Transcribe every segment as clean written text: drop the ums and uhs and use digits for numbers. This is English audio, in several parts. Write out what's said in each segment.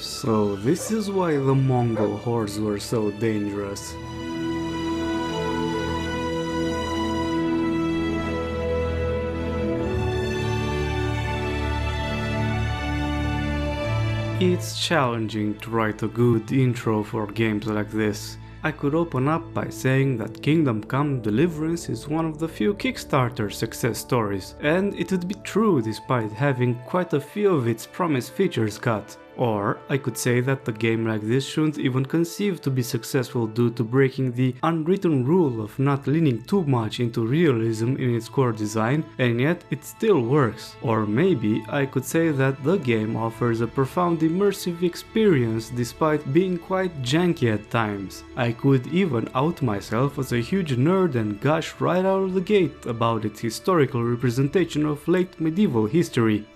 So this is why the Mongol hordes were so dangerous. It's challenging to write a good intro for games like this. I could open up by saying that Kingdom Come Deliverance is one of the few Kickstarter success stories, and it would be true despite having quite a few of its promised features cut. Or I could say that the game like this shouldn't even conceive to be successful due to breaking the unwritten rule of not leaning too much into realism in its core design, and yet it still works. Or maybe I could say that the game offers a profound immersive experience despite being quite janky at times. I could even out myself as a huge nerd and gush right out of the gate about its historical representation of late medieval history.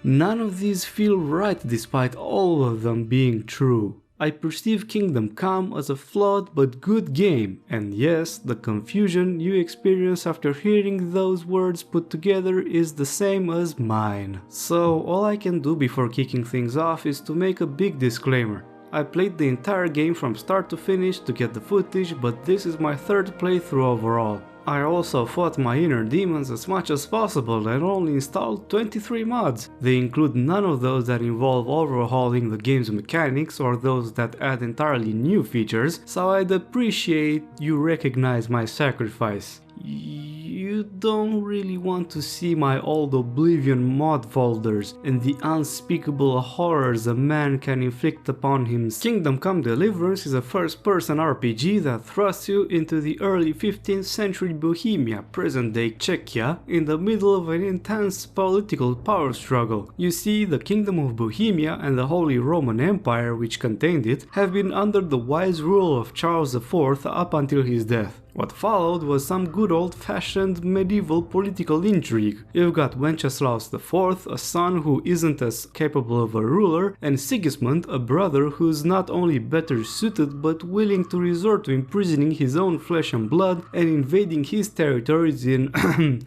None of these feel right despite all of them being true. I perceive Kingdom Come as a flawed but good game, and yes, the confusion you experience after hearing those words put together is the same as mine. So all I can do before kicking things off is to make a big disclaimer. I played the entire game from start to finish to get the footage, but this is my third playthrough overall. I also fought my inner demons as much as possible and only installed 23 mods. They include none of those that involve overhauling the game's mechanics or those that add entirely new features, so I'd appreciate you recognize my sacrifice. You don't really want to see my old Oblivion mod folders and the unspeakable horrors a man can inflict upon him. Kingdom Come Deliverance is a first-person RPG that thrusts you into the early 15th century Bohemia, present-day Czechia, in the middle of an intense political power struggle. You see, the Kingdom of Bohemia and the Holy Roman Empire, which contained it, have been under the wise rule of Charles IV up until his death. What followed was some good old-fashioned medieval political intrigue. You've got Wenceslaus IV, a son who isn't as capable of a ruler, and Sigismund, a brother who's not only better suited but willing to resort to imprisoning his own flesh and blood and invading his territories in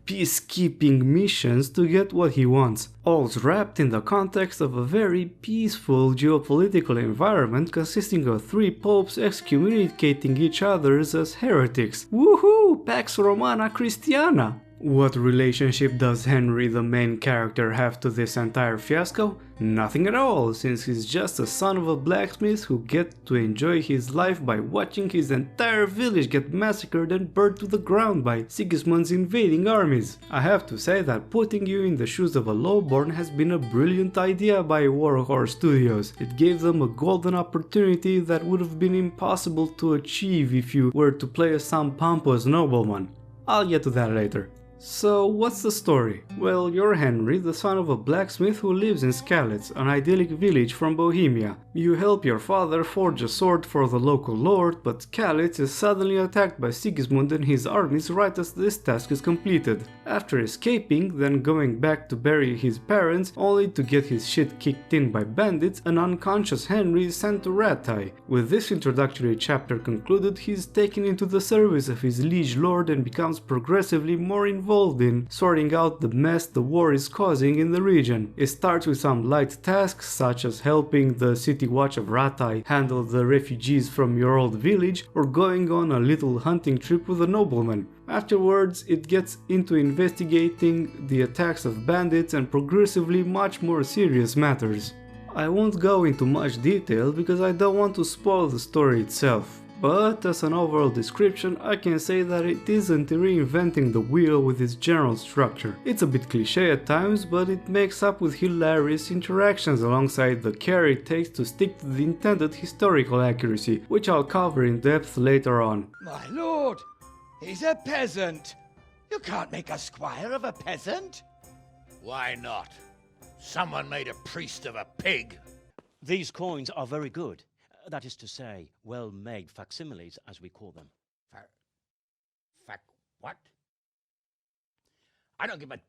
peacekeeping missions to get what he wants. All's wrapped in the context of a very peaceful geopolitical environment consisting of three popes excommunicating each other as heretics. Woohoo! Pax Romana Christiana! What relationship does Henry, the main character, have to this entire fiasco? Nothing at all, since he's just a son of a blacksmith who gets to enjoy his life by watching his entire village get massacred and burned to the ground by Sigismund's invading armies. I have to say that putting you in the shoes of a lowborn has been a brilliant idea by Warhorse Studios. It gave them a golden opportunity that would have been impossible to achieve if you were to play as some pompous nobleman. I'll get to that later. So what's the story? Well, you're Henry, the son of a blacksmith who lives in Skalitz, an idyllic village from Bohemia. You help your father forge a sword for the local lord, but Skalitz is suddenly attacked by Sigismund and his armies right as this task is completed. After escaping, then going back to bury his parents, only to get his shit kicked in by bandits, an unconscious Henry is sent to Rattay. With this introductory chapter concluded, he's taken into the service of his liege lord and becomes progressively more involved in sorting out the mess the war is causing in the region. It starts with some light tasks such as helping the city watch of Rattay handle the refugees from your old village or going on a little hunting trip with a nobleman. Afterwards, it gets into investigating the attacks of bandits and progressively much more serious matters. I won't go into much detail because I don't want to spoil the story itself. But as an overall description, I can say that it isn't reinventing the wheel with its general structure. It's a bit cliché at times, but it makes up with hilarious interactions alongside the care it takes to stick to the intended historical accuracy, which I'll cover in depth later on. My lord, he's a peasant. You can't make a squire of a peasant. Why not? Someone made a priest of a pig. These coins are very good. That is to say, well-made facsimiles, as we call them. What? I don't give a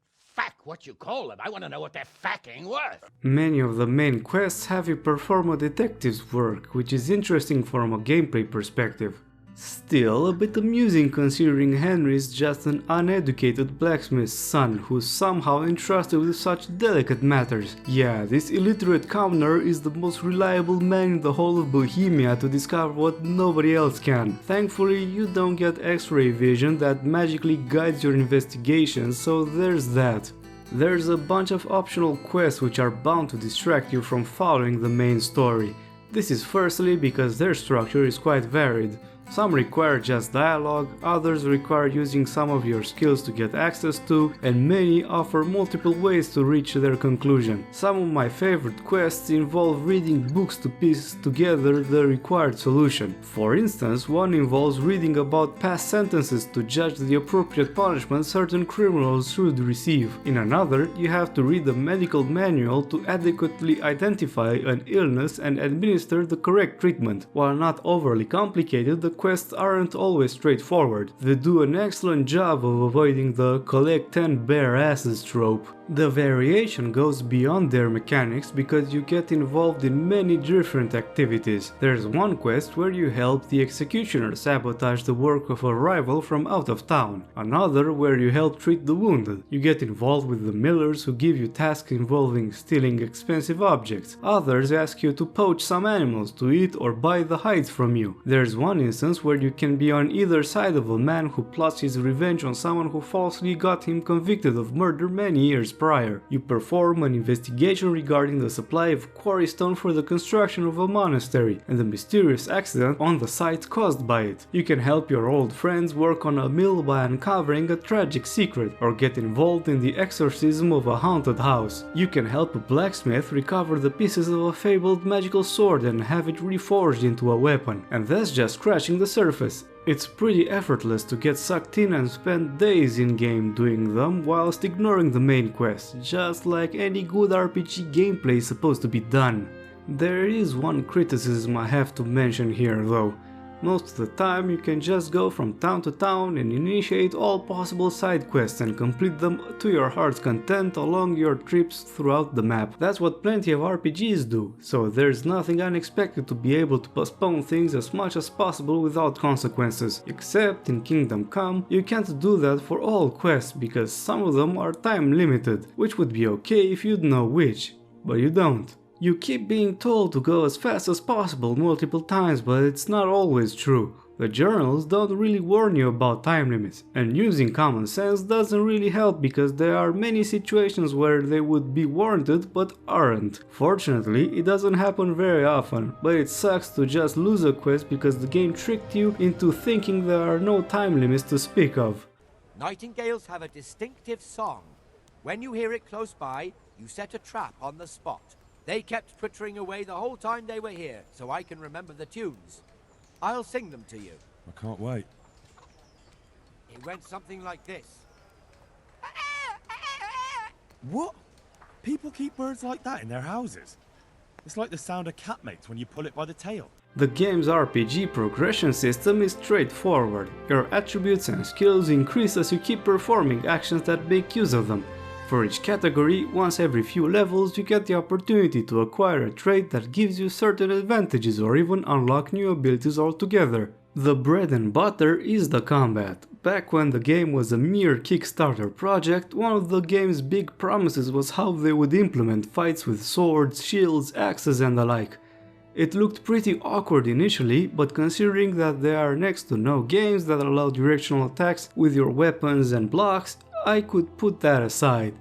what you call them. I want to know what they're facking worth. Many of the main quests have you perform a detective's work, which is interesting from a gameplay perspective. Still, a bit amusing considering Henry is just an uneducated blacksmith's son who's somehow entrusted with such delicate matters. Yeah, this illiterate commoner is the most reliable man in the whole of Bohemia to discover what nobody else can. Thankfully, you don't get X-ray vision that magically guides your investigations, so there's that. There's a bunch of optional quests which are bound to distract you from following the main story. This is firstly because their structure is quite varied. Some require just dialogue, others require using some of your skills to get access to, and many offer multiple ways to reach their conclusion. Some of my favorite quests involve reading books to piece together the required solution. For instance, one involves reading about past sentences to judge the appropriate punishment certain criminals should receive. In another, you have to read a medical manual to adequately identify an illness and administer the correct treatment. While not overly complicated, the quests aren't always straightforward. They do an excellent job of avoiding the collect 10 bare asses trope. The variation goes beyond their mechanics because you get involved in many different activities. There's one quest where you help the executioner sabotage the work of a rival from out of town, another where you help treat the wounded. You get involved with the millers who give you tasks involving stealing expensive objects. Others ask you to poach some animals to eat or buy the hides from you. There's one instance where you can be on either side of a man who plots his revenge on someone who falsely got him convicted of murder many years prior. You perform an investigation regarding the supply of quarry stone for the construction of a monastery and the mysterious accident on the site caused by it. You can help your old friends work on a mill by uncovering a tragic secret, or get involved in the exorcism of a haunted house. You can help a blacksmith recover the pieces of a fabled magical sword and have it reforged into a weapon. And that's just scratching the surface. It's pretty effortless to get sucked in and spend days in-game doing them whilst ignoring the main quest, just like any good RPG gameplay is supposed to be done. There is one criticism I have to mention here though. Most of the time you can just go from town to town and initiate all possible side quests and complete them to your heart's content along your trips throughout the map. That's what plenty of RPGs do, so there's nothing unexpected to be able to postpone things as much as possible without consequences. Except in Kingdom Come, you can't do that for all quests because some of them are time limited, which would be okay if you'd know which, but you don't. You keep being told to go as fast as possible multiple times, but it's not always true. The journals don't really warn you about time limits, and using common sense doesn't really help because there are many situations where they would be warranted but aren't. Fortunately, it doesn't happen very often, but it sucks to just lose a quest because the game tricked you into thinking there are no time limits to speak of. Nightingales have a distinctive song. When you hear it close by, you set a trap on the spot. They kept twittering away the whole time they were here, so I can remember the tunes. I'll sing them to you. I can't wait. It went something like this. What? People keep birds like that in their houses? It's like the sound a cat makes when you pull it by the tail. The game's RPG progression system is straightforward. Your attributes and skills increase as you keep performing actions that make use of them. For each category, once every few levels you get the opportunity to acquire a trait that gives you certain advantages or even unlock new abilities altogether. The bread and butter is the combat. Back when the game was a mere Kickstarter project, one of the game's big promises was how they would implement fights with swords, shields, axes and the like. It looked pretty awkward initially, but considering that there are next to no games that allow directional attacks with your weapons and blocks, I could put that aside.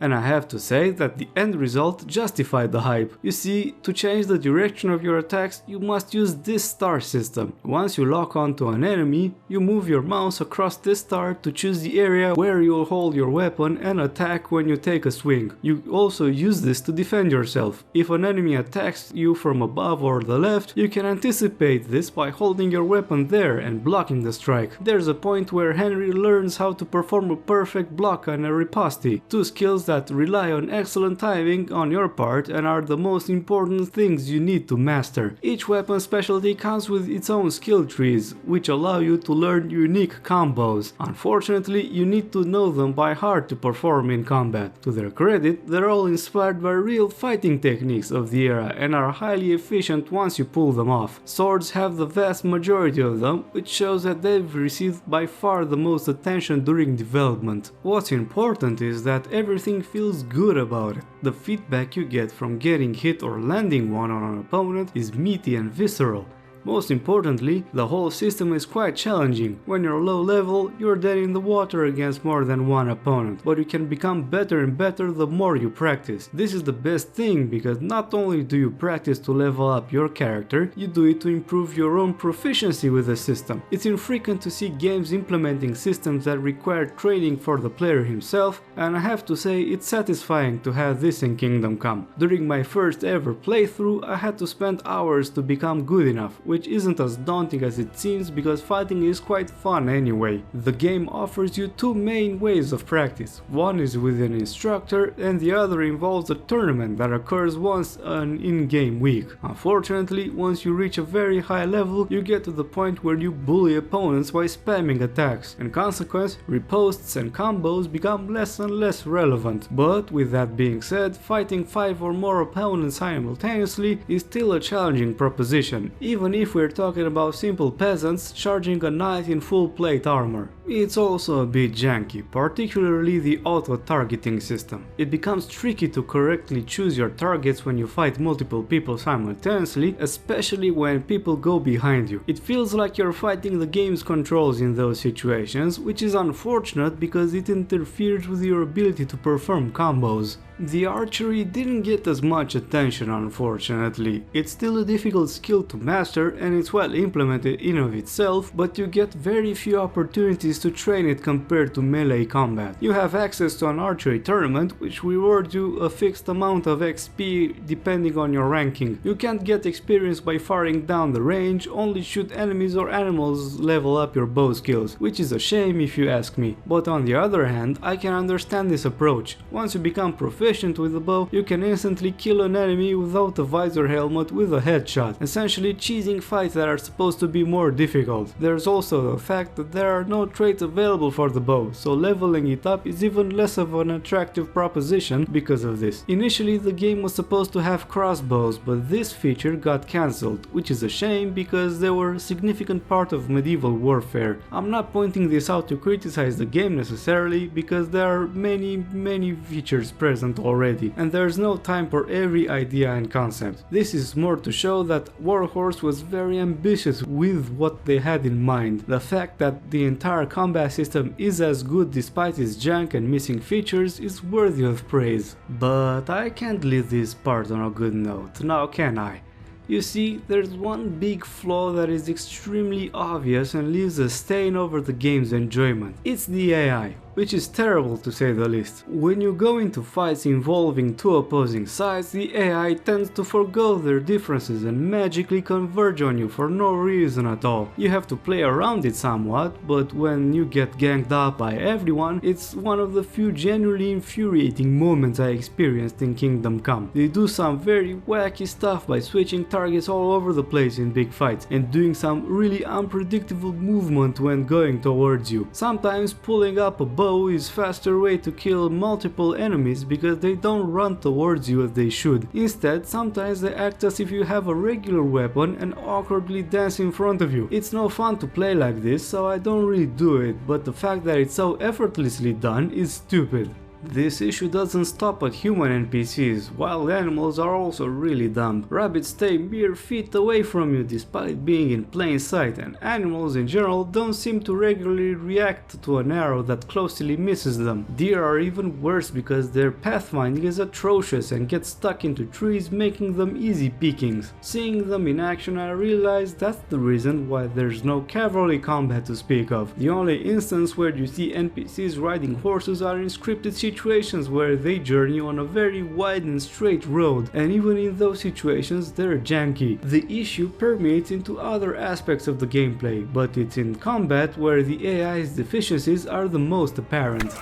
And I have to say that the end result justified the hype. You see, to change the direction of your attacks, you must use this star system. Once you lock onto an enemy, you move your mouse across this star to choose the area where you'll hold your weapon and attack when you take a swing. You also use this to defend yourself. If an enemy attacks you from above or the left, you can anticipate this by holding your weapon there and blocking the strike. There's a point where Henry learns how to perform a perfect block on a riposte, two skills that rely on excellent timing on your part and are the most important things you need to master. Each weapon specialty comes with its own skill trees, which allow you to learn unique combos. Unfortunately, you need to know them by heart to perform in combat. To their credit, they're all inspired by real fighting techniques of the era and are highly efficient once you pull them off. Swords have the vast majority of them, which shows that they've received by far the most attention during development. What's important is that everything feels good about it. The feedback you get from getting hit or landing one on an opponent is meaty and visceral. Most importantly, the whole system is quite challenging. When you're low level, you're dead in the water against more than one opponent, but you can become better and better the more you practice. This is the best thing because not only do you practice to level up your character, you do it to improve your own proficiency with the system. It's infrequent to see games implementing systems that require training for the player himself, and I have to say it's satisfying to have this in Kingdom Come. During my first ever playthrough, I had to spend hours to become good enough, which isn't as daunting as it seems because fighting is quite fun anyway. The game offers you two main ways of practice. One is with an instructor and the other involves a tournament that occurs once an in-game week. Unfortunately, once you reach a very high level, you get to the point where you bully opponents by spamming attacks. In consequence, ripostes and combos become less and less relevant. But with that being said, fighting 5 or more opponents simultaneously is still a challenging proposition, even if we're talking about simple peasants charging a knight in full plate armor. It's also a bit janky, particularly the auto-targeting system. It becomes tricky to correctly choose your targets when you fight multiple people simultaneously, especially when people go behind you. It feels like you're fighting the game's controls in those situations, which is unfortunate because it interferes with your ability to perform combos. The archery didn't get as much attention, unfortunately. It's still a difficult skill to master and it's well implemented in of itself, but you get very few opportunities to train it compared to melee combat. You have access to an archery tournament which rewards you a fixed amount of XP depending on your ranking. You can't get experience by firing down the range, only shoot enemies or animals level up your bow skills, which is a shame if you ask me. But on the other hand, I can understand this approach. Once you become proficient with the bow, you can instantly kill an enemy without a visor helmet with a headshot, essentially cheesing fights that are supposed to be more difficult. There's also the fact that there are no traits available for the bow, so leveling it up is even less of an attractive proposition because of this. Initially the game was supposed to have crossbows, but this feature got cancelled, which is a shame because they were a significant part of medieval warfare. I'm not pointing this out to criticize the game necessarily, because there are many features present already, and there's no time for every idea and concept. This is more to show that Warhorse was very ambitious with what they had in mind. The fact that the entire combat system is as good despite its junk and missing features is worthy of praise. But I can't leave this part on a good note, now can I? You see, there's one big flaw that is extremely obvious and leaves a stain over the game's enjoyment. It's the AI, which is terrible to say the least. When you go into fights involving two opposing sides, the AI tends to forgo their differences and magically converge on you for no reason at all. You have to play around it somewhat, but when you get ganged up by everyone, it's one of the few genuinely infuriating moments I experienced in Kingdom Come. They do some very wacky stuff by switching targets all over the place in big fights and doing some really unpredictable movement when going towards you. Sometimes pulling up a bow is faster way to kill multiple enemies because they don't run towards you as they should. Instead, sometimes they act as if you have a regular weapon and awkwardly dance in front of you. It's no fun to play like this, so I don't really do it, but the fact that it's so effortlessly done is stupid. This issue doesn't stop at human NPCs, wild animals are also really dumb. Rabbits stay mere feet away from you despite being in plain sight, and animals in general don't seem to regularly react to an arrow that closely misses them. Deer are even worse because their pathfinding is atrocious and get stuck into trees, making them easy pickings. Seeing them in action, I realized that's the reason why there's no cavalry combat to speak of. The only instance where you see NPCs riding horses are in scripted situations where they journey on a very wide and straight road, and even in those situations they're janky. The issue permeates into other aspects of the gameplay, but it's in combat where the AI's deficiencies are the most apparent.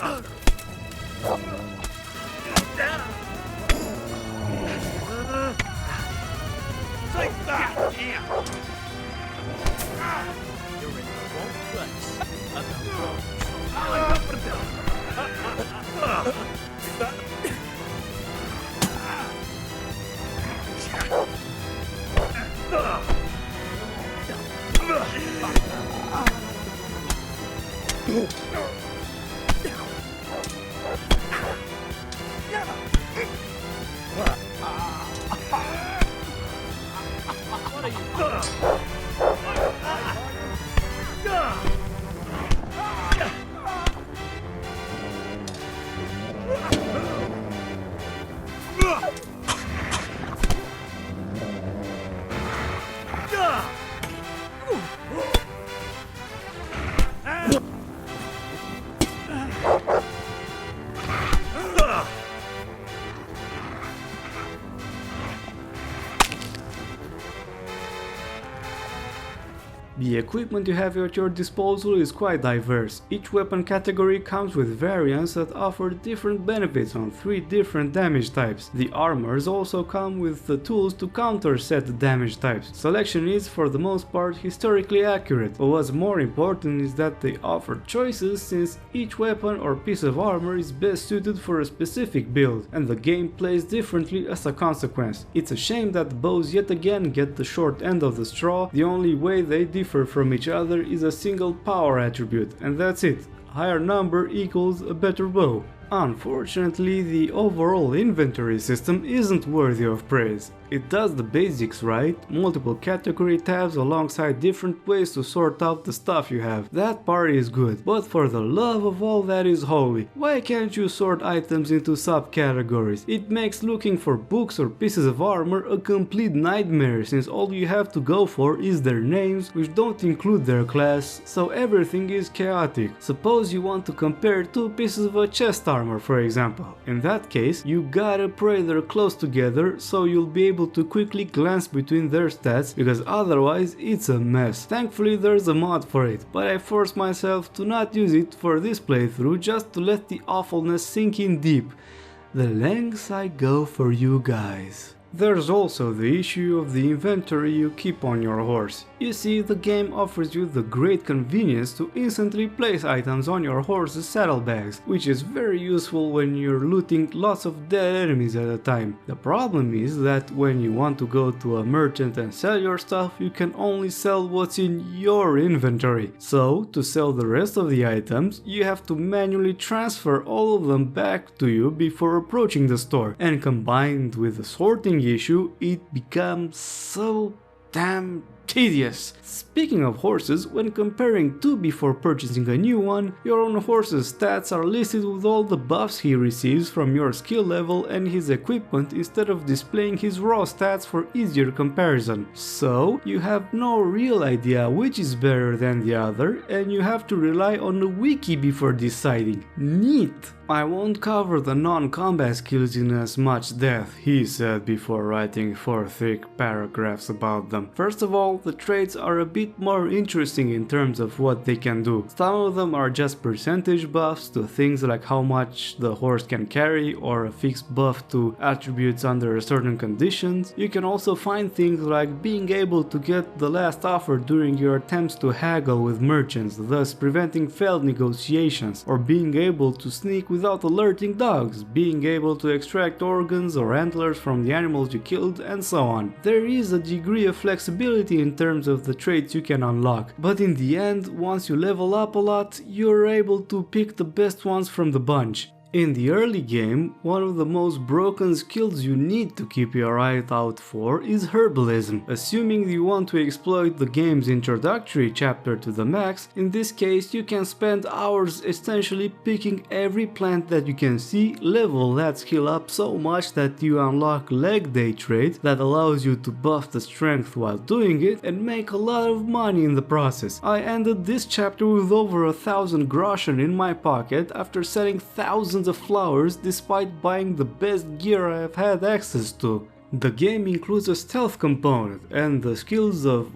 The equipment you have at your disposal is quite diverse. Each weapon category comes with variants that offer different benefits on 3 different damage types. The armors also come with the tools to counter said damage types. Selection is for the most part historically accurate, but what's more important is that they offer choices, since each weapon or piece of armor is best suited for a specific build, and the game plays differently as a consequence. It's a shame that bows yet again get the short end of the straw. The only way they differ from each other is a single power attribute, and that's it. Higher number equals a better bow. Unfortunately, the overall inventory system isn't worthy of praise. It does the basics right, multiple category tabs alongside different ways to sort out the stuff you have. That part is good, but for the love of all that is holy, why can't you sort items into subcategories? It makes looking for books or pieces of armor a complete nightmare, since all you have to go for is their names, which don't include their class, so everything is chaotic. Suppose you want to compare 2 pieces of a chest armor, for example. In that case, you gotta pray they're close together so you'll be able to quickly glance between their stats, because otherwise it's a mess. Thankfully there's a mod for it, but I forced myself to not use it for this playthrough just to let the awfulness sink in deep. The lengths I go for you guys. There's also the issue of the inventory you keep on your horse. You see, the game offers you the great convenience to instantly place items on your horse's saddlebags, which is very useful when you're looting lots of dead enemies at a time. The problem is that when you want to go to a merchant and sell your stuff, you can only sell what's in your inventory. So, to sell the rest of the items, you have to manually transfer all of them back to you before approaching the store, and combined with the sorting issue, it becomes so damn tedious. Speaking of horses, when comparing 2 before purchasing a new one, your own horse's stats are listed with all the buffs he receives from your skill level and his equipment, instead of displaying his raw stats for easier comparison. So you have no real idea which is better than the other, and you have to rely on a wiki before deciding. Neat! I won't cover the non-combat skills in as much depth, he said before writing 4 thick paragraphs about them. First of all, the traits are a bit more interesting in terms of what they can do. Some of them are just percentage buffs to things like how much the horse can carry, or a fixed buff to attributes under certain conditions. You can also find things like being able to get the last offer during your attempts to haggle with merchants, thus preventing failed negotiations, or being able to sneak without alerting dogs, being able to extract organs or antlers from the animals you killed, and so on. There is a degree of flexibility in terms of the traits you can unlock, but in the end, once you level up a lot, you're able to pick the best ones from the bunch. In the early game, one of the most broken skills you need to keep your eye out for is herbalism. Assuming you want to exploit the game's introductory chapter to the max, in this case you can spend hours essentially picking every plant that you can see, level that skill up so much that you unlock leg day trait that allows you to buff the strength while doing it, and make a lot of money in the process. I ended this chapter with over 1,000 groschen in my pocket after selling thousands of flowers despite buying the best gear I have had access to. The game includes a stealth component, and the skills of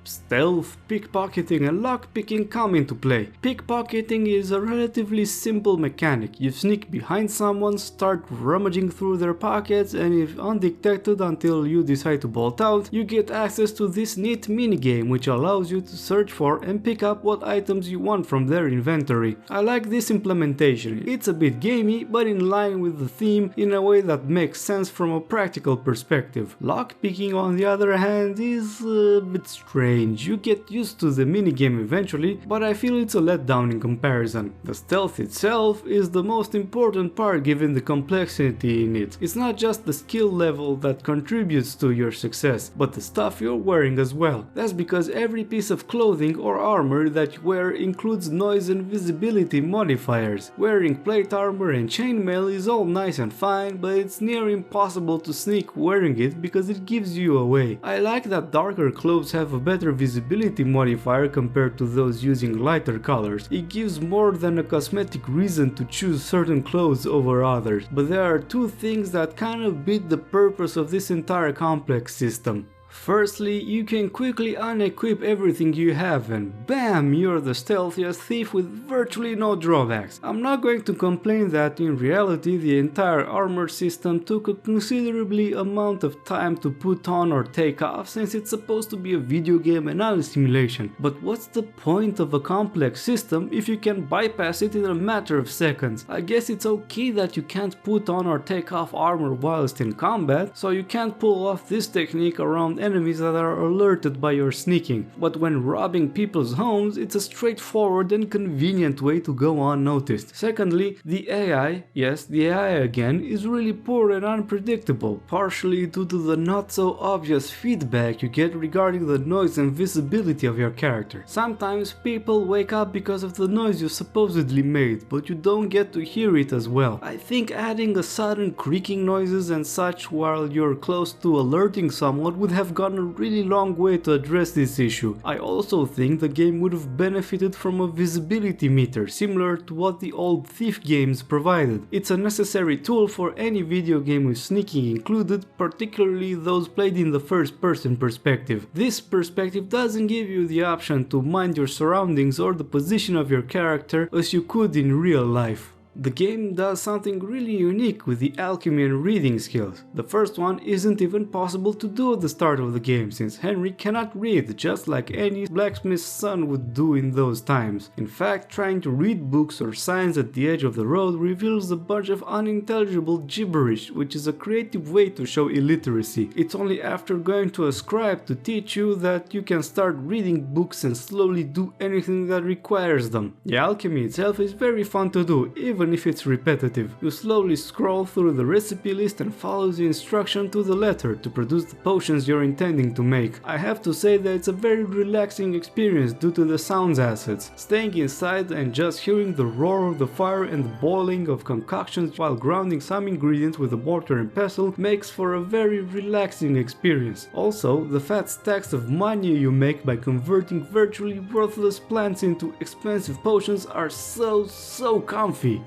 stealth, pickpocketing and lockpicking come into play. Pickpocketing is a relatively simple mechanic. You sneak behind someone, start rummaging through their pockets, and if undetected until you decide to bolt out, you get access to this neat minigame which allows you to search for and pick up what items you want from their inventory. I like this implementation. It's a bit gamey, but in line with the theme in a way that makes sense from a practical perspective. perspective. Lockpicking on the other hand is a bit strange. You get used to the minigame eventually, but I feel it's a letdown in comparison. The stealth itself is the most important part given the complexity in it. It's not just the skill level that contributes to your success, but the stuff you're wearing as well. That's because every piece of clothing or armor that you wear includes noise and visibility modifiers. Wearing plate armor and chainmail is all nice and fine, but it's near impossible to sneak wearing it because it gives you away. I like that darker clothes have a better visibility modifier compared to those using lighter colors. It gives more than a cosmetic reason to choose certain clothes over others, but there are two things that kind of beat the purpose of this entire complex system. Firstly, you can quickly unequip everything you have and bam, you're the stealthiest thief with virtually no drawbacks. I'm not going to complain that in reality the entire armor system took a considerably amount of time to put on or take off since it's supposed to be a video game and not a simulation. But what's the point of a complex system if you can bypass it in a matter of seconds? I guess it's okay that you can't put on or take off armor whilst in combat, so you can't pull off this technique around enemies that are alerted by your sneaking, but when robbing people's homes it's a straightforward and convenient way to go unnoticed. Secondly, the AI, yes, the AI again, is really poor and unpredictable, partially due to the not so obvious feedback you get regarding the noise and visibility of your character. Sometimes people wake up because of the noise you supposedly made, but you don't get to hear it as well. I think adding a sudden creaking noises and such while you're close to alerting someone would have gone a really long way to address this issue. I also think the game would have benefited from a visibility meter similar to what the old Thief games provided. It's a necessary tool for any video game with sneaking included, particularly those played in the first person perspective. This perspective doesn't give you the option to mind your surroundings or the position of your character as you could in real life. The game does something really unique with the alchemy and reading skills. The first one isn't even possible to do at the start of the game since Henry cannot read, just like any blacksmith's son would do in those times. In fact, trying to read books or signs at the edge of the road reveals a bunch of unintelligible gibberish, which is a creative way to show illiteracy. It's only after going to a scribe to teach you that you can start reading books and slowly do anything that requires them. The alchemy itself is very fun to do, even if it's repetitive. You slowly scroll through the recipe list and follow the instruction to the letter to produce the potions you're intending to make. I have to say that it's a very relaxing experience due to the sounds assets. Staying inside and just hearing the roar of the fire and the boiling of concoctions while grounding some ingredients with a mortar and pestle makes for a very relaxing experience. Also, the fat stacks of money you make by converting virtually worthless plants into expensive potions are so comfy.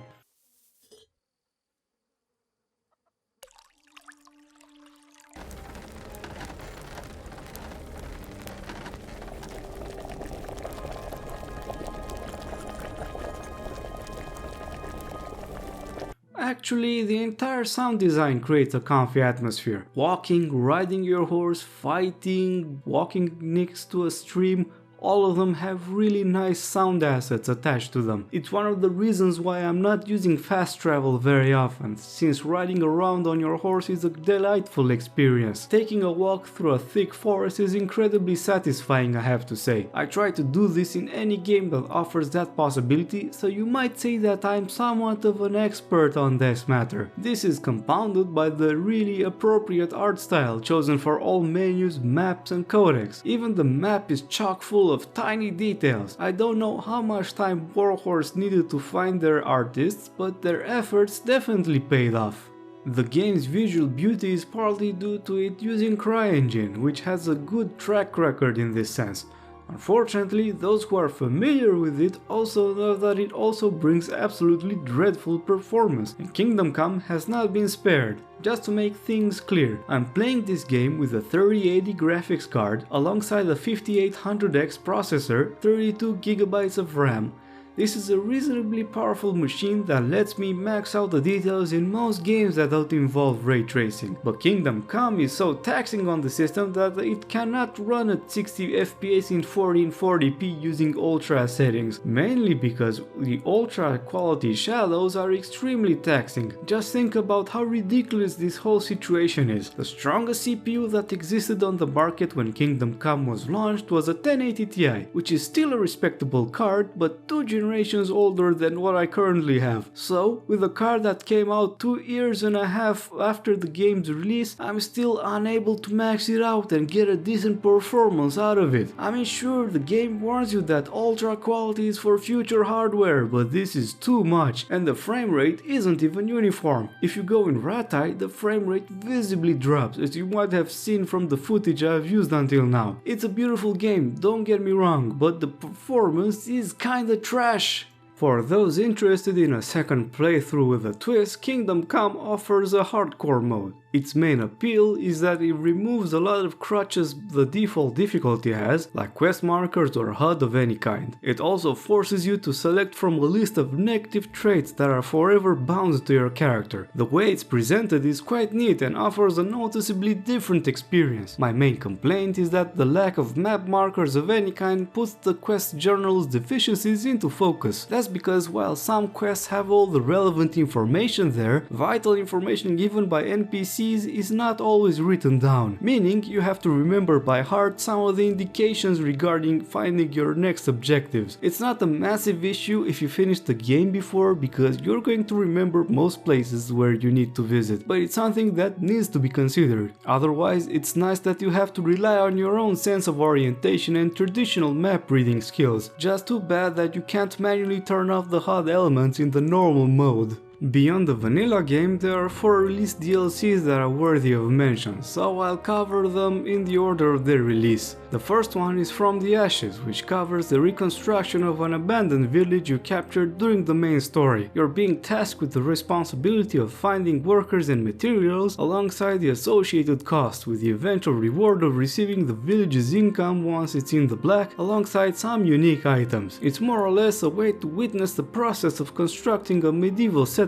Actually, the entire sound design creates a comfy atmosphere. Walking, riding your horse, fighting, walking next to a stream, all of them have really nice sound assets attached to them. It's one of the reasons why I'm not using fast travel very often, since riding around on your horse is a delightful experience. Taking a walk through a thick forest is incredibly satisfying, I have to say. I try to do this in any game that offers that possibility, so you might say that I'm somewhat of an expert on this matter. This is compounded by the really appropriate art style chosen for all menus, maps and codecs. Even the map is chock full of tiny details. I don't know how much time Warhorse needed to find their artists, but their efforts definitely paid off. The game's visual beauty is partly due to it using CryEngine, which has a good track record in this sense. Unfortunately, those who are familiar with it also know that it also brings absolutely dreadful performance, and Kingdom Come has not been spared. Just to make things clear, I'm playing this game with a 3080 graphics card alongside a 5800X processor, 32GB of RAM, This is a reasonably powerful machine that lets me max out the details in most games that don't involve ray tracing, but Kingdom Come is so taxing on the system that it cannot run at 60 FPS in 1440p using ultra settings, mainly because the ultra quality shadows are extremely taxing. Just think about how ridiculous this whole situation is. The strongest CPU that existed on the market when Kingdom Come was launched was a 1080 Ti, which is still a respectable card, but 2 generations older than what I currently have. So, with a card that came out 2 years and a half after the game's release, I'm still unable to max it out and get a decent performance out of it. I mean, sure, the game warns you that ultra quality is for future hardware, but this is too much, and the frame rate isn't even uniform. If you go in rat eye, the frame rate visibly drops, as you might have seen from the footage I've used until now. It's a beautiful game, don't get me wrong, but the performance is kinda trash. For those interested in a second playthrough with a twist, Kingdom Come offers a hardcore mode. Its main appeal is that it removes a lot of crutches the default difficulty has, like quest markers or HUD of any kind. It also forces you to select from a list of negative traits that are forever bound to your character. The way it's presented is quite neat and offers a noticeably different experience. My main complaint is that the lack of map markers of any kind puts the quest journal's deficiencies into focus. That's because while some quests have all the relevant information there, vital information given by NPCs is not always written down, meaning you have to remember by heart some of the indications regarding finding your next objectives. It's not a massive issue if you finish the game before, because you're going to remember most places where you need to visit, but it's something that needs to be considered. Otherwise, it's nice that you have to rely on your own sense of orientation and traditional map reading skills. Just too bad that you can't manually turn off the HUD elements in the normal mode. Beyond the vanilla game, there are 4 released DLCs that are worthy of mention, so I'll cover them in the order of their release. The first one is From the Ashes, which covers the reconstruction of an abandoned village you captured during the main story. You're being tasked with the responsibility of finding workers and materials alongside the associated cost, with the eventual reward of receiving the village's income once it's in the black, alongside some unique items. It's more or less a way to witness the process of constructing a medieval settlement,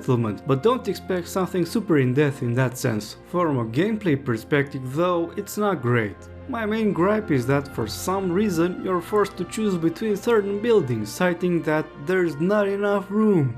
but don't expect something super in-depth in that sense. From a gameplay perspective though, it's not great. My main gripe is that for some reason you're forced to choose between certain buildings, citing that there's not enough room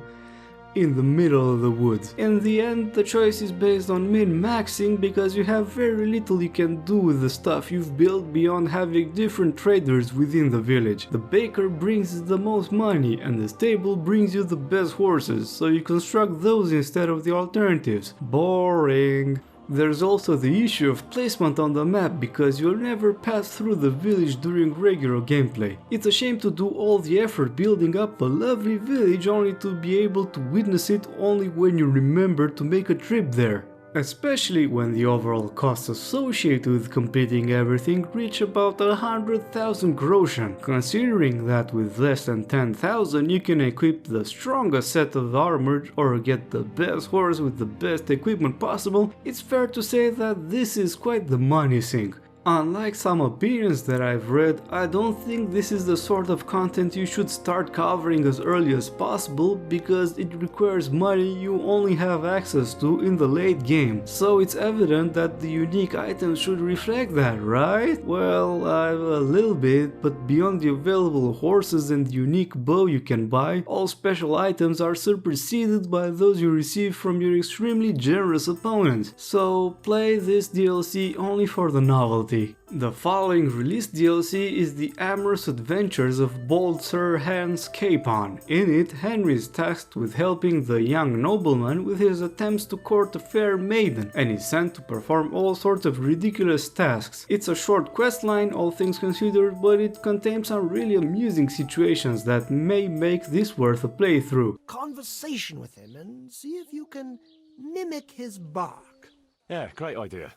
in the middle of the woods. In the end, the choice is based on min-maxing because you have very little you can do with the stuff you've built beyond having different traders within the village. The baker brings the most money and the stable brings you the best horses, so you construct those instead of the alternatives. Boring. There's also the issue of placement on the map, because you'll never pass through the village during regular gameplay. It's a shame to do all the effort building up a lovely village only to be able to witness it only when you remember to make a trip there. Especially when the overall costs associated with completing everything reach about 100,000 groschen, considering that with less than 10,000 you can equip the strongest set of armor or get the best horse with the best equipment possible. It's fair to say that this is quite the money sink. Unlike some opinions that I've read, I don't think this is the sort of content you should start covering as early as possible, because it requires money you only have access to in the late game. So it's evident that the unique items should reflect that, right? Well, a little bit, but beyond the available horses and the unique bow you can buy, all special items are superseded by those you receive from your extremely generous opponents. So play this DLC only for the novelty. The following released DLC is the Amorous Adventures of Bold Sir Hans Capon. In it, Henry is tasked with helping the young nobleman with his attempts to court a fair maiden, and is sent to perform all sorts of ridiculous tasks. It's a short questline, all things considered, but it contains some really amusing situations that may make this worth a playthrough. Conversation with him and see if you can mimic his bark. Yeah, great idea.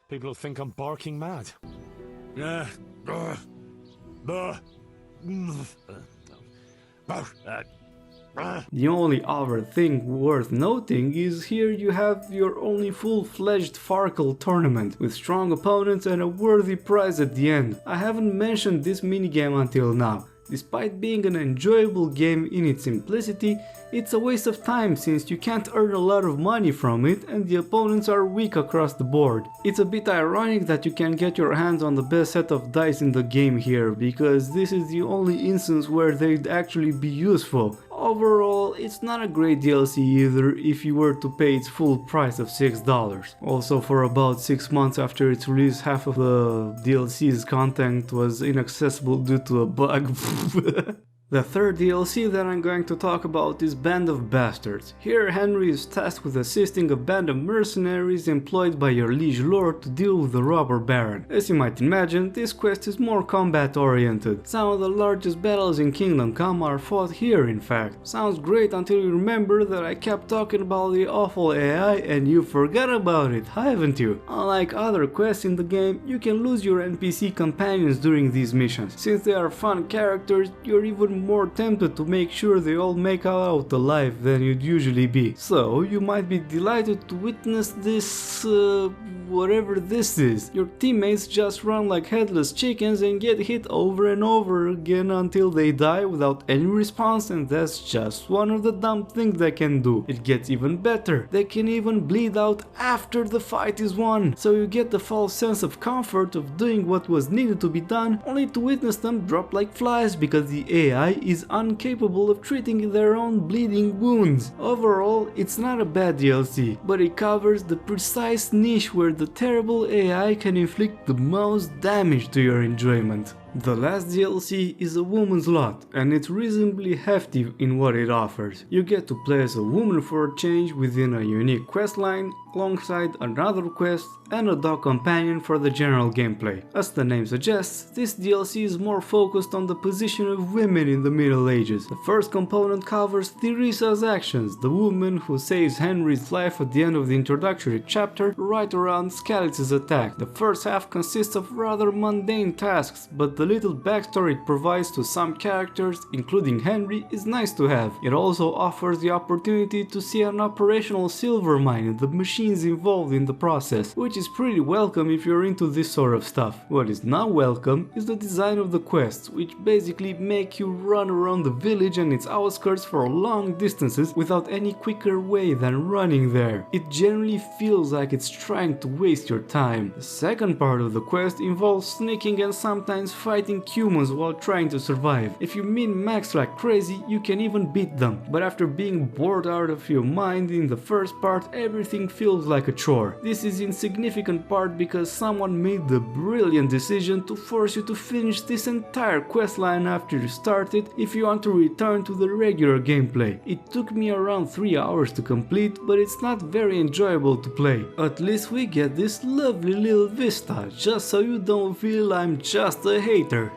People will think I'm barking mad. The only other thing worth noting is here you have your only full-fledged Farkle tournament, with strong opponents and a worthy prize at the end. I haven't mentioned this minigame until now. Despite being an enjoyable game in its simplicity, it's a waste of time since you can't earn a lot of money from it and the opponents are weak across the board. It's a bit ironic that you can get your hands on the best set of dice in the game here, because this is the only instance where they'd actually be useful. Overall, it's not a great DLC either if you were to pay its full price of $6. Also, for about 6 months after its release, half of the DLC's content was inaccessible due to a bug. The third DLC that I'm going to talk about is Band of Bastards. Here Henry is tasked with assisting a band of mercenaries employed by your liege lord to deal with the robber baron. As you might imagine, this quest is more combat oriented. Some of the largest battles in Kingdom Come are fought here in fact. Sounds great until you remember that I kept talking about the awful AI and you forgot about it, haven't you? Unlike other quests in the game, you can lose your NPC companions during these missions. Since they are fun characters, you're even more tempted to make sure they all make it out alive than you'd usually be. So you might be delighted to witness this, whatever this is. Your teammates just run like headless chickens and get hit over and over again until they die without any response, and that's just one of the dumb things they can do. It gets even better. They can even bleed out after the fight is won. So you get the false sense of comfort of doing what was needed to be done, only to witness them drop like flies because the AI is incapable of treating their own bleeding wounds. Overall, it's not a bad DLC, but it covers the precise niche where the terrible AI can inflict the most damage to your enjoyment. The last DLC is A Woman's Lot, and it's reasonably hefty in what it offers. You get to play as a woman for a change within a unique questline, alongside another quest and a dog companion for the general gameplay. As the name suggests, this DLC is more focused on the position of women in the Middle Ages. The first component covers Theresa's actions, the woman who saves Henry's life at the end of the introductory chapter, right around Skalit's attack. The first half consists of rather mundane tasks, but the little backstory it provides to some characters, including Henry, is nice to have. It also offers the opportunity to see an operational silver mine and the machines involved in the process, which is pretty welcome if you're into this sort of stuff. What is not welcome is the design of the quests, which basically make you run around the village and its outskirts for long distances without any quicker way than running there. It generally feels like it's trying to waste your time. The second part of the quest involves sneaking and sometimes fighting humans while trying to survive. If you min-max like crazy, you can even beat them, but after being bored out of your mind in the first part, everything feels like a chore. This is in significant part because someone made the brilliant decision to force you to finish this entire questline after you start it if you want to return to the regular gameplay. It took me around 3 hours to complete, but it's not very enjoyable to play. At least we get this lovely little vista, just so you don't feel I'm just a hater.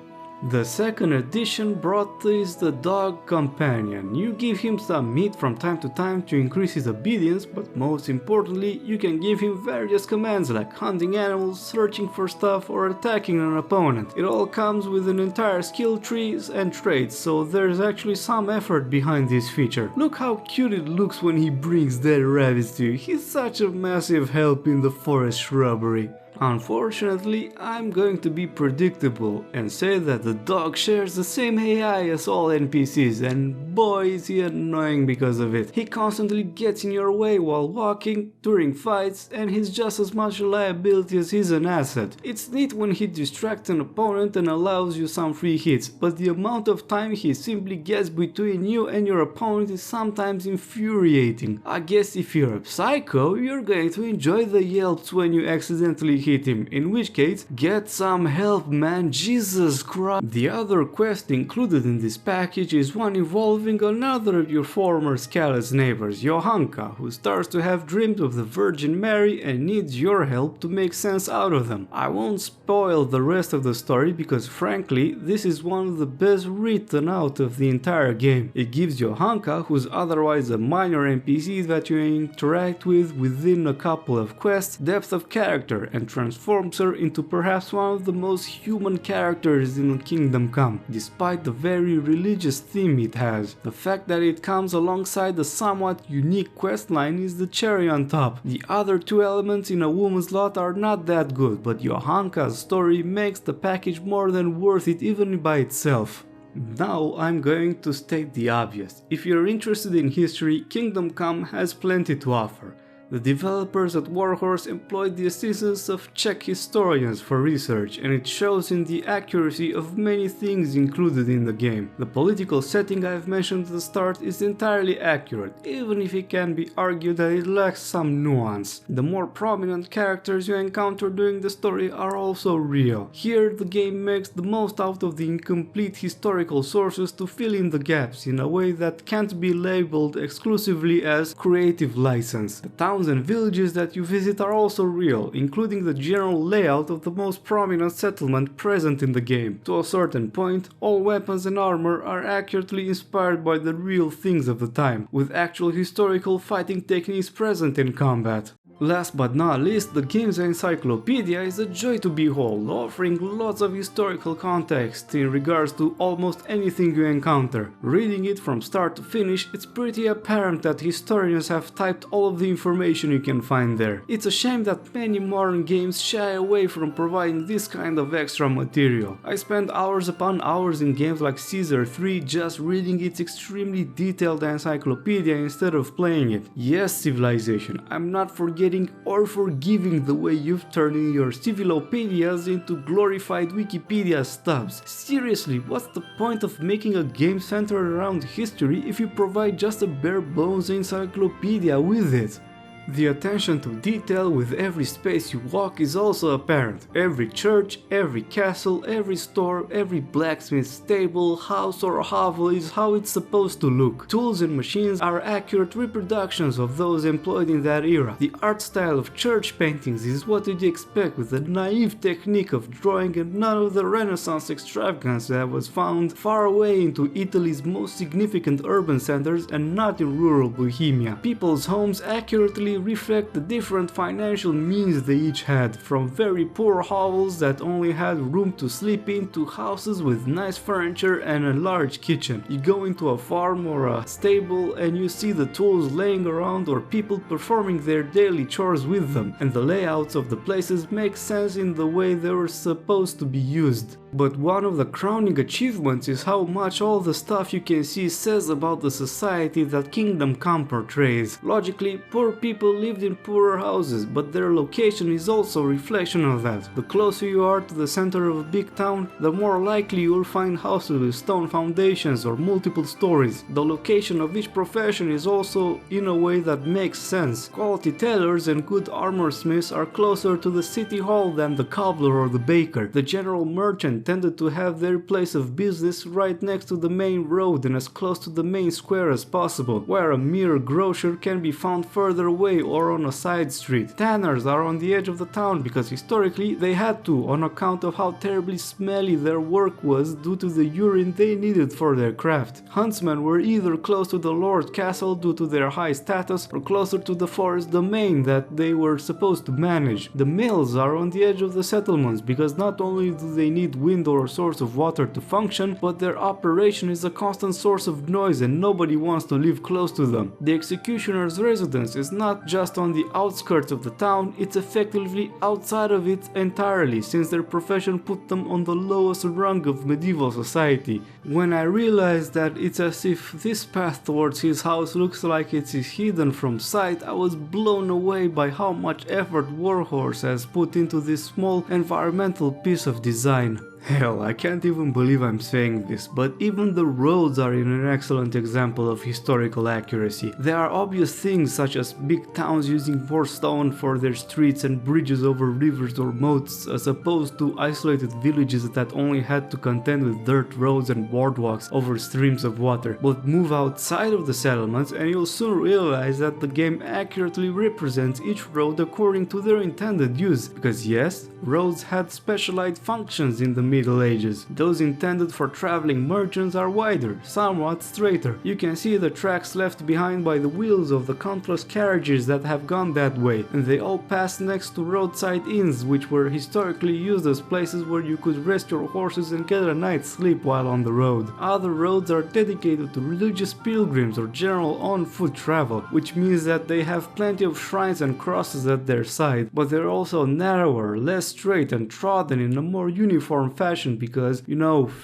The second addition brought is the dog companion. You give him some meat from time to time to increase his obedience, but most importantly, you can give him various commands like hunting animals, searching for stuff, or attacking an opponent. It all comes with an entire skill tree and traits, so there's actually some effort behind this feature. Look how cute it looks when he brings dead rabbits to you. He's such a massive help in the forest shrubbery. Unfortunately, I'm going to be predictable and say that the dog shares the same AI as all NPCs, and boy is he annoying because of it. He constantly gets in your way while walking, during fights, and he's just as much a liability as he's an asset. It's neat when he distracts an opponent and allows you some free hits, but the amount of time he simply gets between you and your opponent is sometimes infuriating. I guess if you're a psycho, you're going to enjoy the yelps when you accidentally hit him, in which case, get some help, man, Jesus Christ. The other quest included in this package is one involving another of your former Skalit's neighbors, Johanka, who starts to have dreams of the Virgin Mary and needs your help to make sense out of them. I won't spoil the rest of the story because frankly, this is one of the best written out of the entire game. It gives Johanka, who's otherwise a minor NPC that you interact with within a couple of quests, depth of character and transforms her into perhaps one of the most human characters in Kingdom Come, despite the very religious theme it has. The fact that it comes alongside a somewhat unique questline is the cherry on top. The other two elements in A Woman's Lot are not that good, but Johanka's story makes the package more than worth it even by itself. Now I'm going to state the obvious. If you're interested in history, Kingdom Come has plenty to offer. The developers at Warhorse employed the assistance of Czech historians for research, and it shows in the accuracy of many things included in the game. The political setting I've mentioned at the start is entirely accurate, even if it can be argued that it lacks some nuance. The more prominent characters you encounter during the story are also real. Here the game makes the most out of the incomplete historical sources to fill in the gaps in a way that can't be labeled exclusively as creative license. The towns and villages that you visit are also real, including the general layout of the most prominent settlement present in the game. To a certain point, all weapons and armor are accurately inspired by the real things of the time, with actual historical fighting techniques present in combat. Last but not least, the game's encyclopedia is a joy to behold, offering lots of historical context in regards to almost anything you encounter. Reading it from start to finish, it's pretty apparent that historians have typed all of the information you can find there. It's a shame that many modern games shy away from providing this kind of extra material. I spend hours upon hours in games like Caesar 3 just reading its extremely detailed encyclopedia instead of playing it. Yes, Civilization, I'm not forgetting or forgiving the way you've turned in your Civilopedias into glorified Wikipedia stubs. Seriously, what's the point of making a game centered around history if you provide just a bare bones encyclopedia with it? The attention to detail with every space you walk is also apparent. Every church, every castle, every store, every blacksmith stable, house or hovel is how it's supposed to look. Tools and machines are accurate reproductions of those employed in that era. The art style of church paintings is what you'd expect, with the naive technique of drawing and none of the Renaissance extravagance that was found far away into Italy's most significant urban centers and not in rural Bohemia. People's homes accurately reflect the different financial means they each had, from very poor hovels that only had room to sleep in to houses with nice furniture and a large kitchen. You go into a farm or a stable and you see the tools laying around or people performing their daily chores with them, and the layouts of the places make sense in the way they were supposed to be used. But one of the crowning achievements is how much all the stuff you can see says about the society that Kingdom Come portrays. Logically, poor people lived in poorer houses, but their location is also a reflection of that. The closer you are to the center of a big town, the more likely you will find houses with stone foundations or multiple stories. The location of each profession is also in a way that makes sense. Quality tailors and good armor smiths are closer to the city hall than the cobbler or the baker. The general merchant tended to have their place of business right next to the main road and as close to the main square as possible, where a mere grocer can be found further away or on a side street. Tanners are on the edge of the town because historically they had to, on account of how terribly smelly their work was due to the urine they needed for their craft. Huntsmen were either close to the Lord Castle due to their high status or closer to the forest domain that they were supposed to manage. The mills are on the edge of the settlements because not only do they need wind or source of water to function, but their operation is a constant source of noise and nobody wants to live close to them. The executioner's residence is not just on the outskirts of the town, it's effectively outside of it entirely, since their profession put them on the lowest rung of medieval society. When I realized that it's as if this path towards his house looks like it is hidden from sight, I was blown away by how much effort Warhorse has put into this small environmental piece of design. Hell, I can't even believe I'm saying this, but even the roads are in an excellent example of historical accuracy. There are obvious things such as big towns using more stone for their streets and bridges over rivers or moats, as opposed to isolated villages that only had to contend with dirt roads and boardwalks over streams of water. But move outside of the settlements and you'll soon realize that the game accurately represents each road according to their intended use, because yes, roads had specialized functions in the Middle Ages. Those intended for traveling merchants are wider, somewhat straighter. You can see the tracks left behind by the wheels of the countless carriages that have gone that way, and they all pass next to roadside inns, which were historically used as places where you could rest your horses and get a night's sleep while on the road. Other roads are dedicated to religious pilgrims or general on-foot travel, which means that they have plenty of shrines and crosses at their side, but they're also narrower, less straight and trodden in a more uniform fashion because,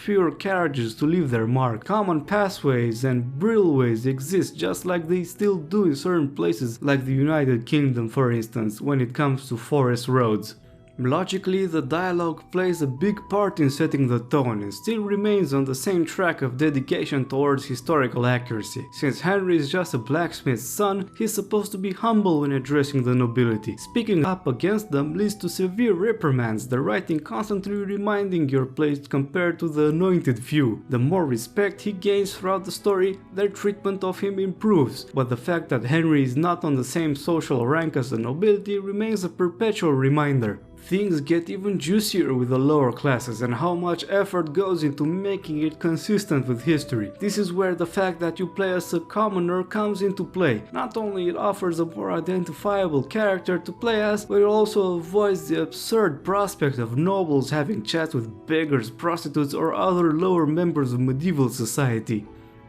fewer carriages to leave their mark. Common pathways and bridleways exist just like they still do in certain places like the United Kingdom, for instance, when it comes to forest roads. Logically, the dialogue plays a big part in setting the tone and still remains on the same track of dedication towards historical accuracy. Since Henry is just a blacksmith's son, he's supposed to be humble when addressing the nobility. Speaking up against them leads to severe reprimands, the writing constantly reminding your place compared to the anointed few. The more respect he gains throughout the story, their treatment of him improves, but the fact that Henry is not on the same social rank as the nobility remains a perpetual reminder. Things get even juicier with the lower classes and how much effort goes into making it consistent with history. This is where the fact that you play as a commoner comes into play. Not only it offers a more identifiable character to play as, but it also avoids the absurd prospect of nobles having chats with beggars, prostitutes or other lower members of medieval society.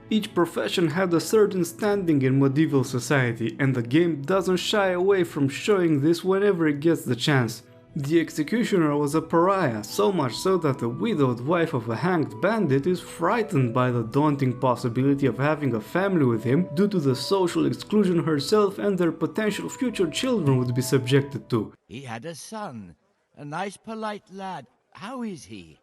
Each profession had a certain standing in medieval society, and the game doesn't shy away from showing this whenever it gets the chance. The executioner was a pariah, so much so that the widowed wife of a hanged bandit is frightened by the daunting possibility of having a family with him due to the social exclusion herself and their potential future children would be subjected to. He had a son, a nice polite lad. How is he?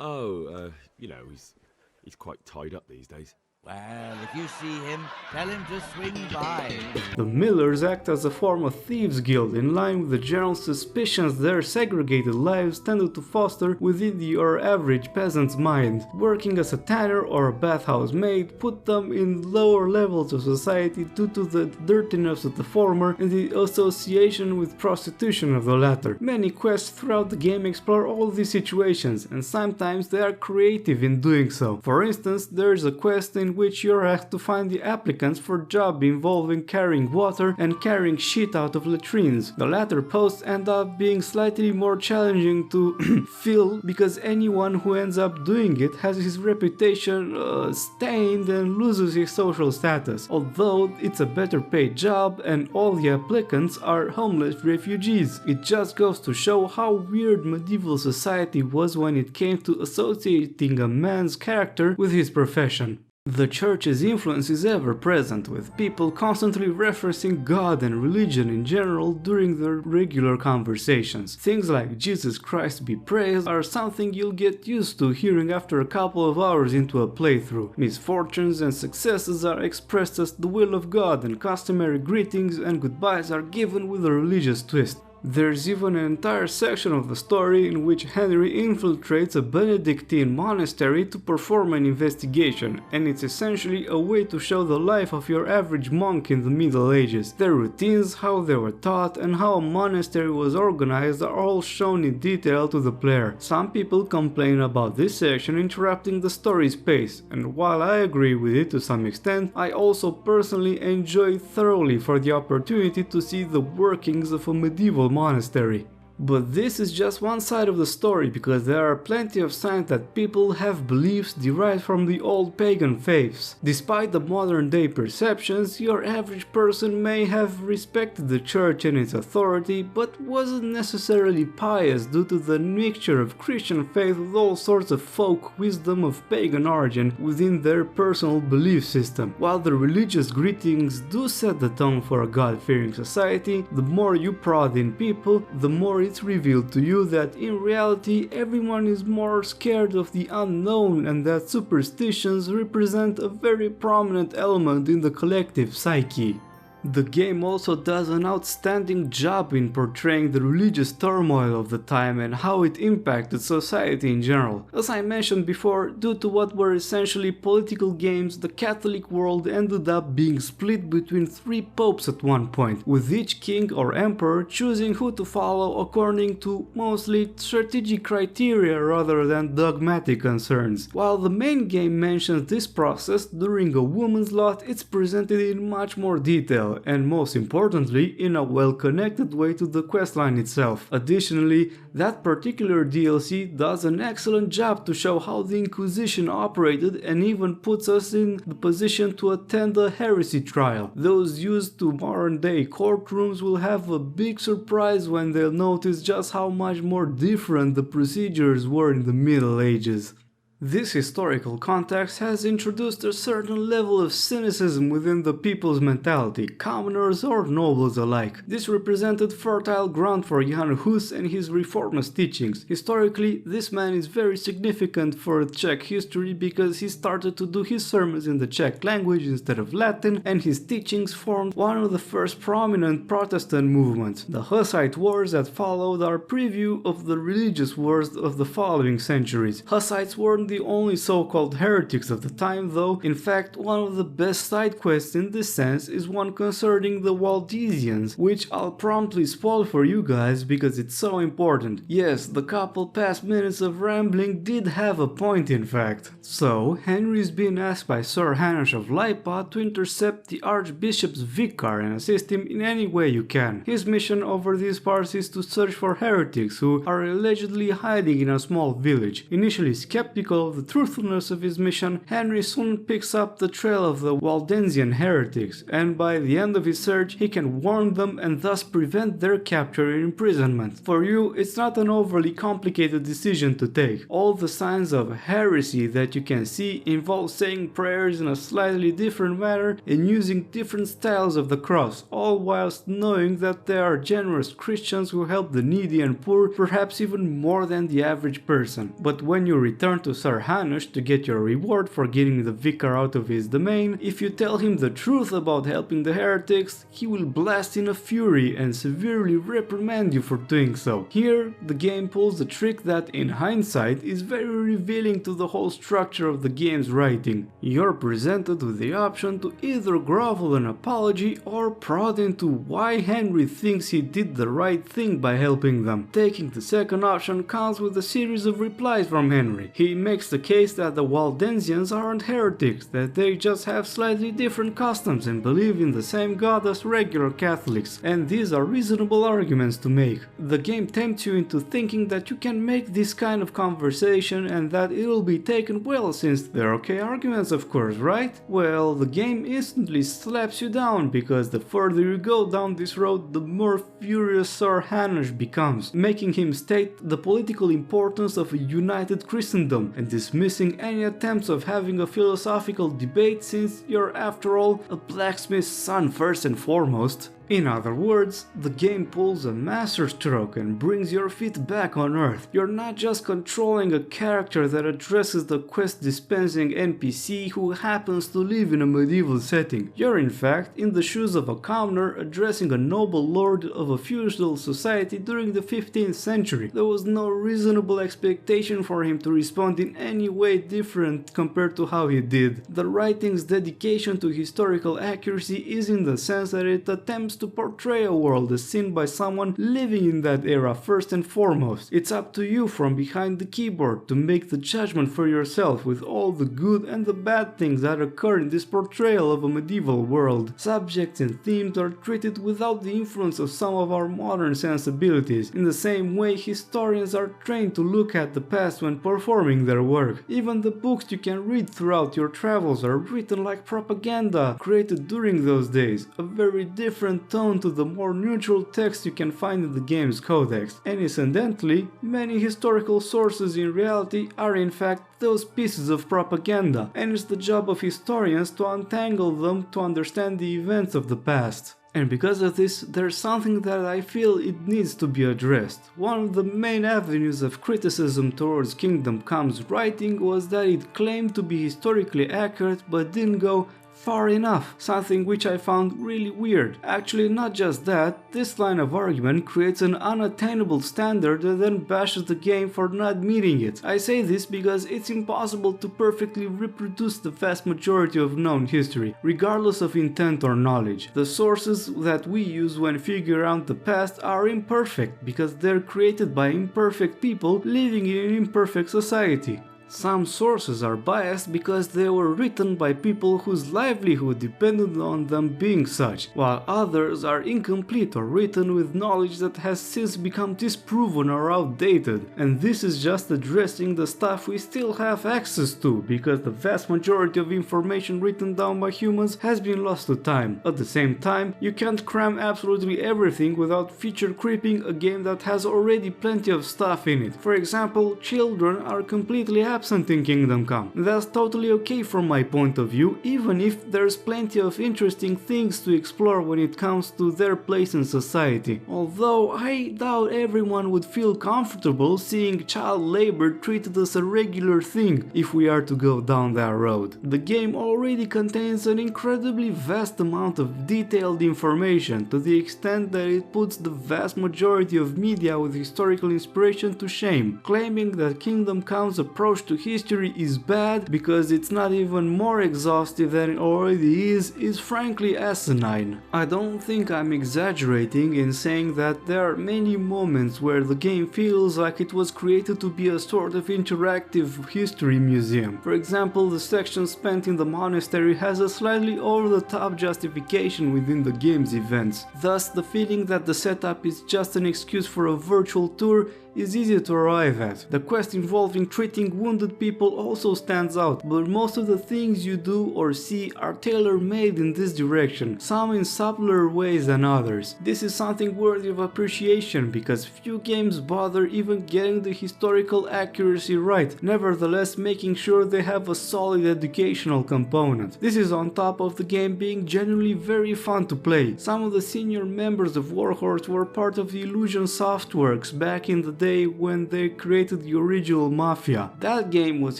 Oh, he's quite tied up these days. Well, if you see him, tell him to swing by. The Millers act as a form of thieves' guild in line with the general suspicions their segregated lives tended to foster within the average peasant's mind. Working as a tanner or a bathhouse maid put them in lower levels of society due to the dirtiness of the former and the association with prostitution of the latter. Many quests throughout the game explore all these situations, and sometimes they are creative in doing so. For instance, there is a quest in which you're asked to find the applicants for a job involving carrying water and carrying shit out of latrines. The latter posts end up being slightly more challenging to fill because anyone who ends up doing it has his reputation stained and loses his social status, although it's a better paid job and all the applicants are homeless refugees. It just goes to show how weird medieval society was when it came to associating a man's character with his profession. The church's influence is ever present, with people constantly referencing God and religion in general during their regular conversations. Things like Jesus Christ be praised are something you'll get used to hearing after a couple of hours into a playthrough. Misfortunes and successes are expressed as the will of God, and customary greetings and goodbyes are given with a religious twist. There's even an entire section of the story in which Henry infiltrates a Benedictine monastery to perform an investigation, and it's essentially a way to show the life of your average monk in the Middle Ages. Their routines, how they were taught, and how a monastery was organized are all shown in detail to the player. Some people complain about this section interrupting the story's pace, and while I agree with it to some extent, I also personally enjoy thoroughly for the opportunity to see the workings of a medieval monastery. But this is just one side of the story, because there are plenty of signs that people have beliefs derived from the old pagan faiths. Despite the modern day perceptions, your average person may have respected the church and its authority, but wasn't necessarily pious due to the mixture of Christian faith with all sorts of folk wisdom of pagan origin within their personal belief system. While the religious greetings do set the tone for a God-fearing society, the more you prod in people, the more it's revealed to you that in reality everyone is more scared of the unknown, and that superstitions represent a very prominent element in the collective psyche. The game also does an outstanding job in portraying the religious turmoil of the time and how it impacted society in general. As I mentioned before, due to what were essentially political games, the Catholic world ended up being split between 3 popes at one point, with each king or emperor choosing who to follow according to mostly strategic criteria rather than dogmatic concerns. While the main game mentions this process, during a woman's lot it's presented in much more detail. style, and most importantly, in a well-connected way to the questline itself. Additionally, that particular DLC does an excellent job to show how the Inquisition operated and even puts us in the position to attend a heresy trial. Those used to modern-day courtrooms will have a big surprise when they'll notice just how much more different the procedures were in the Middle Ages. This historical context has introduced a certain level of cynicism within the people's mentality, commoners or nobles alike. This represented fertile ground for Jan Hus and his reformist teachings. Historically, this man is very significant for Czech history because he started to do his sermons in the Czech language instead of Latin, and his teachings formed one of the first prominent Protestant movements. The Hussite wars that followed are a preview of the religious wars of the following centuries. Hussites weren't the only so-called heretics of the time though. In fact, one of the best side quests in this sense is one concerning the Waldensians, which I'll promptly spoil for you guys because it's so important. Yes, the couple past minutes of rambling did have a point in fact. So, Henry's been asked by Sir Hanush of Lipa to intercept the Archbishop's vicar and assist him in any way you can. His mission over these parts is to search for heretics who are allegedly hiding in a small village. Initially skeptical of the truthfulness of his mission, Henry soon picks up the trail of the Waldensian heretics, and by the end of his search he can warn them and thus prevent their capture and imprisonment. For you, it's not an overly complicated decision to take. All the signs of heresy that you can see involve saying prayers in a slightly different manner and using different styles of the cross, all whilst knowing that they are generous Christians who help the needy and poor, perhaps even more than the average person. But when you return to Sir Hanush to get your reward for getting the vicar out of his domain, if you tell him the truth about helping the heretics, he will blast in a fury and severely reprimand you for doing so. Here, the game pulls a trick that, in hindsight, is very revealing to the whole structure of the game's writing. You're presented with the option to either grovel an apology or prod into why Henry thinks he did the right thing by helping them. Taking the second option comes with a series of replies from Henry. He makes the case that the Waldensians aren't heretics, that they just have slightly different customs and believe in the same God as regular Catholics, and these are reasonable arguments to make. The game tempts you into thinking that you can make this kind of conversation and that it'll be taken well since they're okay arguments, of course, right? Well, the game instantly slaps you down because the further you go down this road, the more furious Sir Hanush becomes, making him state the political importance of a united Christendom and dismissing any attempts of having a philosophical debate since you're after all a blacksmith's son first and foremost. In other words, the game pulls a masterstroke and brings your feet back on Earth. You're not just controlling a character that addresses the quest dispensing NPC who happens to live in a medieval setting. You're in fact in the shoes of a commoner addressing a noble lord of a feudal society during the 15th century. There was no reasonable expectation for him to respond in any way different compared to how he did. The writing's dedication to historical accuracy is in the sense that it attempts to portray a world as seen by someone living in that era first and foremost. It's up to you from behind the keyboard to make the judgment for yourself with all the good and the bad things that occur in this portrayal of a medieval world. Subjects and themes are treated without the influence of some of our modern sensibilities, in the same way historians are trained to look at the past when performing their work. Even the books you can read throughout your travels are written like propaganda created during those days, a very different tone to the more neutral text you can find in the game's codex. And incidentally, many historical sources in reality are in fact those pieces of propaganda, and it's the job of historians to untangle them to understand the events of the past. And because of this, there's something that I feel it needs to be addressed. One of the main avenues of criticism towards Kingdom Come's writing was that it claimed to be historically accurate but didn't go far enough, something which I found really weird. Actually, not just that, this line of argument creates an unattainable standard and then bashes the game for not meeting it. I say this because it's impossible to perfectly reproduce the vast majority of known history, regardless of intent or knowledge. The sources that we use when figuring out the past are imperfect because they're created by imperfect people living in an imperfect society. Some sources are biased because they were written by people whose livelihood depended on them being such, while others are incomplete or written with knowledge that has since become disproven or outdated, and this is just addressing the stuff we still have access to, because the vast majority of information written down by humans has been lost to time. At the same time, you can't cram absolutely everything without feature creeping a game that has already plenty of stuff in it. For example, children are completely absent in Kingdom Come. That's totally okay from my point of view, even if there's plenty of interesting things to explore when it comes to their place in society. Although I doubt everyone would feel comfortable seeing child labor treated as a regular thing if we are to go down that road. The game already contains an incredibly vast amount of detailed information, to the extent that it puts the vast majority of media with historical inspiration to shame. Claiming that Kingdom Come's approach to history is bad because it's not even more exhaustive than it already is frankly asinine. I don't think I'm exaggerating in saying that there are many moments where the game feels like it was created to be a sort of interactive history museum. For example, the section spent in the monastery has a slightly over-the-top justification within the game's events. Thus, the feeling that the setup is just an excuse for a virtual tour is easy to arrive at. The quest involving treating wounded people also stands out, but most of the things you do or see are tailor-made in this direction, some in subtler ways than others. This is something worthy of appreciation because few games bother even getting the historical accuracy right, nevertheless making sure they have a solid educational component. This is on top of the game being genuinely very fun to play. Some of the senior members of Warhorse were part of the Illusion Softworks back in the day when they created the original Mafia. That game was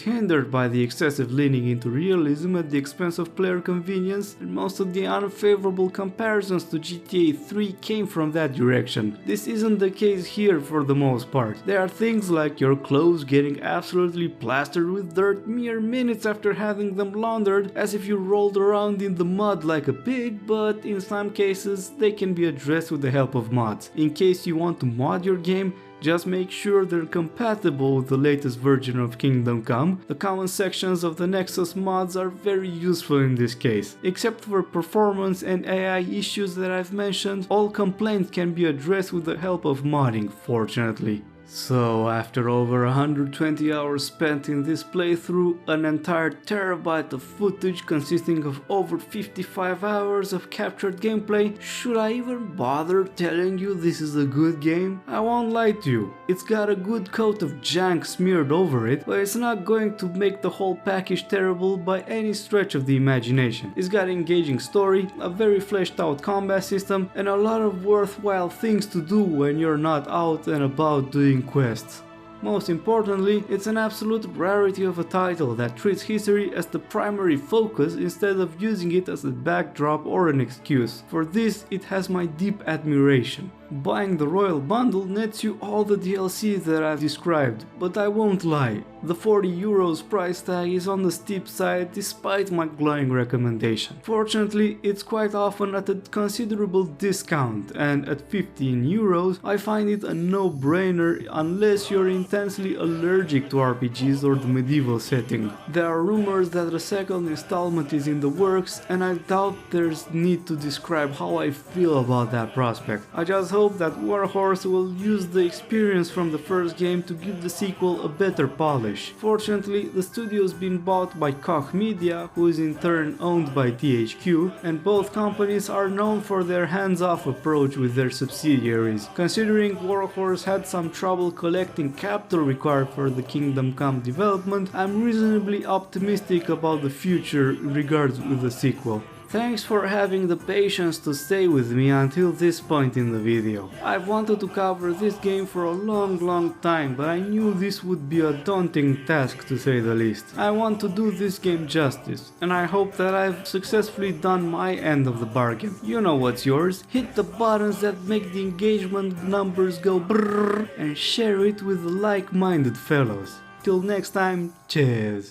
hindered by the excessive leaning into realism at the expense of player convenience, and most of the unfavorable comparisons to GTA 3 came from that direction. This isn't the case here for the most part. There are things like your clothes getting absolutely plastered with dirt mere minutes after having them laundered, as if you rolled around in the mud like a pig, but in some cases they can be addressed with the help of mods. In case you want to mod your game, just make sure they're compatible with the latest version of Kingdom Come. The common sections of the Nexus mods are very useful in this case. Except for performance and AI issues that I've mentioned, all complaints can be addressed with the help of modding, fortunately. So after over 120 hours spent in this playthrough, an entire terabyte of footage consisting of over 55 hours of captured gameplay, should I even bother telling you this is a good game? I won't lie to you, it's got a good coat of jank smeared over it, but it's not going to make the whole package terrible by any stretch of the imagination. It's got an engaging story, a very fleshed out combat system, and a lot of worthwhile things to do when you're not out and about doing quests. Most importantly, it's an absolute rarity of a title that treats history as the primary focus instead of using it as a backdrop or an excuse. For this, it has my deep admiration. Buying the Royal Bundle nets you all the DLC that I've described, but I won't lie, the €40 price tag is on the steep side despite my glowing recommendation. Fortunately, it's quite often at a considerable discount, and at €15 I find it a no-brainer unless you're intensely allergic to RPGs or the medieval setting. There are rumors that a second installment is in the works, and I doubt there's need to describe how I feel about that prospect. I just hope that Warhorse will use the experience from the first game to give the sequel a better polish. Fortunately, the studio's been bought by Koch Media, who is in turn owned by THQ, and both companies are known for their hands-off approach with their subsidiaries. Considering Warhorse had some trouble collecting capital required for the Kingdom Come development, I'm reasonably optimistic about the future regards with the sequel. Thanks for having the patience to stay with me until this point in the video. I've wanted to cover this game for a long time, but I knew this would be a daunting task to say the least. I want to do this game justice, and I hope that I've successfully done my end of the bargain. You know what's yours. Hit the buttons that make the engagement numbers go brrrr and share it with the like-minded fellows. Till next time, cheers!